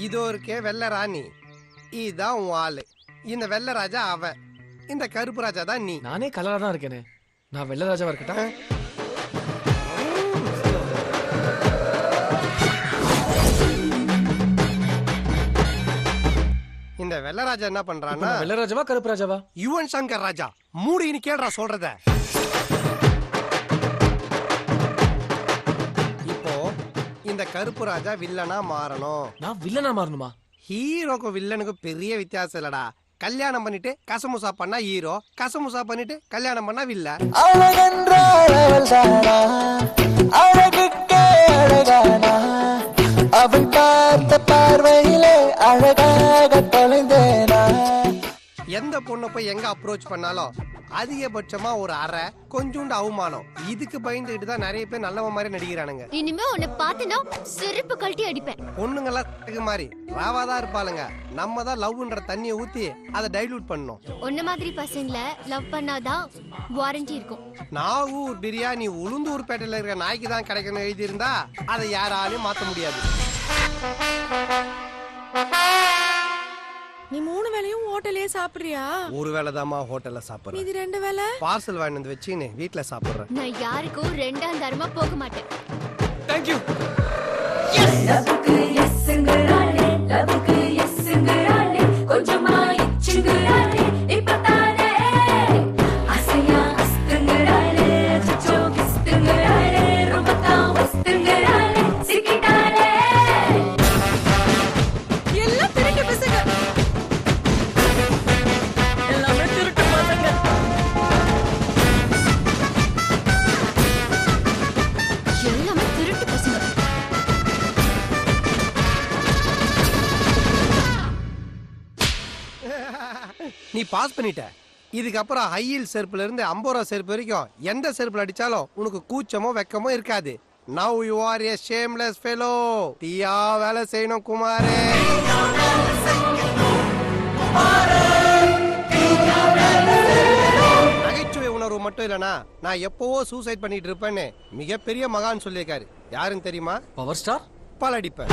இதோ இருக்கே வெள்ள ராணி, இதுதான் உன் ஆளு. இந்த வெள்ள ராஜா அவன், இந்த கருப்பு ராஜா தான் நீ. நானே கலரா தான் இருக்கேனே, நான் வெள்ள ராஜாவா இருக்கட்டா? இந்த வெள்ளராஜா என்ன பண்றான்னா, வெள்ள ராஜாவா கருப்பு ராஜாவா? யுவன் சங்கர் ராஜா. மூடின்னு கேள்றா சொல்றத. இப்போ இந்த கருப்பு ராஜா வில்லனா மாறணும். நான் வில்லனா மாறணுமா? ஹீரோக்கும் வில்லனுக்கும் பெரிய வித்தியாசம் இல்லடா. கல்யாணம் பண்ணிட்டு கசமுசா பண்ணா ஹீரோ, கசமுசா பண்ணிட்டு கல்யாணம் பண்ணா வில்ல. அவன் பார்த்த பார்வையிலே அழகாக தொலைந்தேனா. எந்த பொண்ணை போய் எங்க அப்ரோச் பண்ணாலும் அதிகபட்சமா ஒரு அரை கொஞ்சோண்டு அவமானம். இதுக்கு பயந்துட்டு தான் நிறைய பேர் நல்லவன் மாதிரி நடிக்கிறானுங்க. இனிமே உன்னை பார்த்தனா செருப்பு கழட்டி அடிப்பேன். பொண்ணுங்கெல்லாம் மாதிரி ராவாதான் இருப்பாளுங்க. நம்ம தான் லவ்ன்ற தண்ணியை ஊத்தி அதை டைலூட் பண்ணணும். உன்ன மாதிரி பசங்களை லவ் பண்ணாதான் வாரண்டி இருக்கும். நாகூர் பிரியாணி உளுந்தூர் பேட்டையில இருக்க நாய்க்கு தான் கிடைக்கணும் எழுதி இருந்தா அதை யாராலையும் மாத்த முடியாது. நீ 3 வேளையும் ஹோட்டலே சாப்பிடுறியா? ஒரு வேளை தாமா ஹோட்டல்ல சாப்பிடுறேன். இது 2 வேளை பார்சல் வாங்கி வந்து வச்சுன்னு வீட்டுல சாப்பிடுறேன். நான் யாருக்கும் ரெண்டாம் தரமா போக மாட்டேன். Thank you. லவ்வுக்கு எஸ்ங்கறாளே, லவ்வுக்கு எஸ்ங்கறாளே, கொஞ்சமா இச்சுங்கறாளே, இப்பதானே அசையா அஸ்ங்கறாளே, சச்சோ கிஸ்ங்கறாளே, ரொம்பதா வஸ்ங்கறாளே, சிக்கிட்டாளே. எல்லாம் திருட்டு பசங்க. எல்லாமே திருட்டு பசங்க. எல்லாமே திருட்டு பசங்க. நீ பாஸ் பண்ணிட்ட. இதுக்கப்புறம் ஹை ஹீல் செருப்புல இருந்து 50 ரூபா செருப்பு வரைக்கும் எந்த செருப்புல அடிச்சாலும் உனக்கு கூச்சமோ வெக்கமோ இருக்காது. Now you are a shameless fellow. தீயா வேலை செய்யணும் குமாரே. நகைச்சுவை உணர்வு மட்டும் இல்லனா, நான் எப்பவோ சூசைட் பண்ணிட்டு இருப்பேன்னு மிகப்பெரிய மகான் சொல்லியிருக்காரு. யாருன்னு தெரியுமா? Power star பலடிப்பேன்.